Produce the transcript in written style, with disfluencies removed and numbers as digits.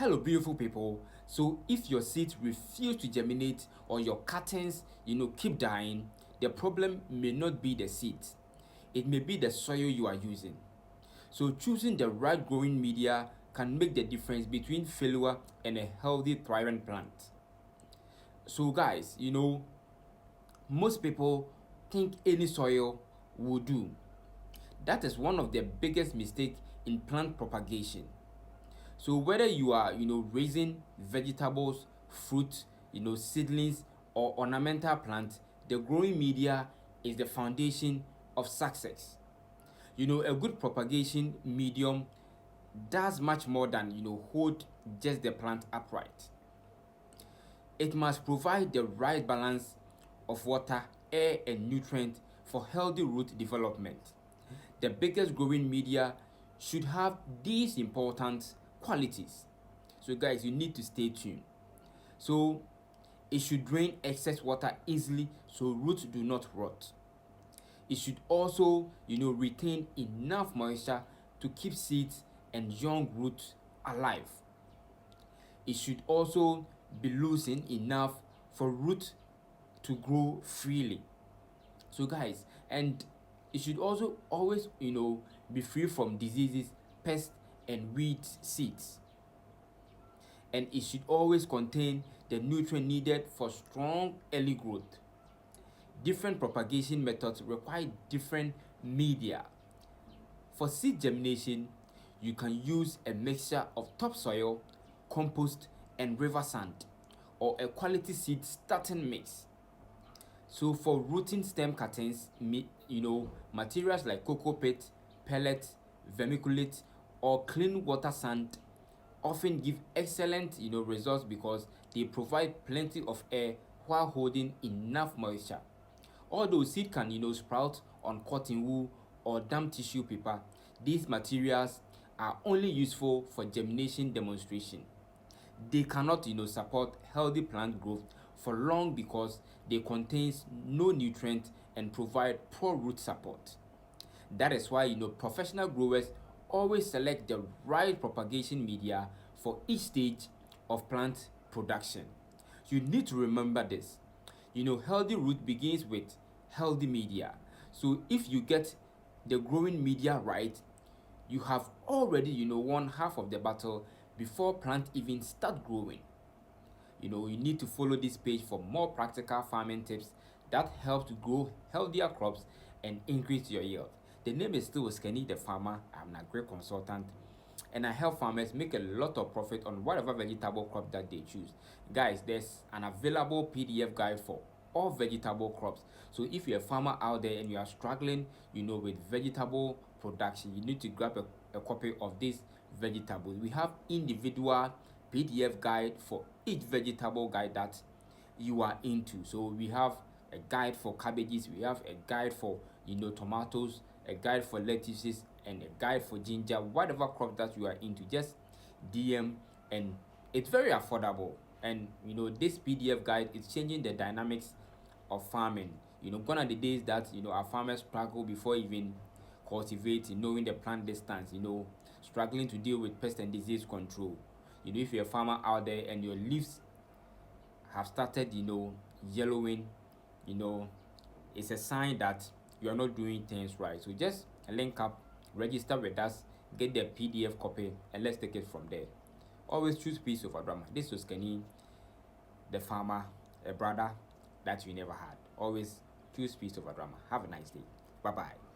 Hello, beautiful people. So, if your seeds refuse to germinate or your curtains, keep dying, the problem may not be the seeds. It may be the soil you are using. So, choosing the right growing media can make the difference between failure and a healthy, thriving plant. So, guys, most people think any soil will do. That is one of the biggest mistakes in plant propagation. So whether you are, raising vegetables, fruit, seedlings or ornamental plants, the growing media is the foundation of success. A good propagation medium does much more than, hold just the plant upright. It must provide the right balance of water, air, and nutrient for healthy root development. The biggest growing media should have these important qualities. So, guys, you need to stay tuned. So, it should drain excess water easily so roots do not rot. It should also, retain enough moisture to keep seeds and young roots alive. It should also be loosened enough for roots to grow freely. So guys, and it should also always, be free from diseases, pests, and weed seeds. And it should always contain the nutrient needed for strong early growth. Different propagation methods require different media. For seed germination, you can use a mixture of topsoil, compost, and river sand, or a quality seed starting mix. So for rooting stem cuttings, materials like cocoa pit, pellet, vermiculite, or clean water sand often give excellent, results because they provide plenty of air while holding enough moisture. Although seed can, sprout on cotton wool or damp tissue paper, these materials are only useful for germination demonstration. They cannot, support healthy plant growth for long because they contains no nutrient and provide poor root support. That is why, professional growers always select the right propagation media for each stage of plant production. You need to remember this. Healthy root begins with healthy media. So if you get the growing media right, you have already, won half of the battle before plant even start growing. You need to follow this page for more practical farming tips that help to grow healthier crops and increase your yield. The name is still Skenny the Farmer. I'm an agri consultant and I help farmers make a lot of profit on whatever vegetable crop that they choose. Guys, there's an available PDF guide for all vegetable crops. So if you're a farmer out there and you are struggling, with vegetable production, you need to grab a copy of this vegetable. We have individual PDF guide for each vegetable guide that you are into. So we have a guide for cabbages, we have a guide for tomatoes, a guide for lettuces, and a guide for ginger. Whatever crop that you are into, just DM, and it's very affordable. And this PDF guide is changing the dynamics of farming. Gone are the days that our farmers struggle before even cultivating, knowing the plant distance, struggling to deal with pest and disease control. If you're a farmer out there and your leaves have started, yellowing, you know, it's a sign that you are not doing things right. So just link up, register with us, get the PDF copy, and let's take it from there. Always choose peace over drama. This was Kenny, the farmer, a brother that you never had. Always choose peace over drama. Have a nice day. Bye bye.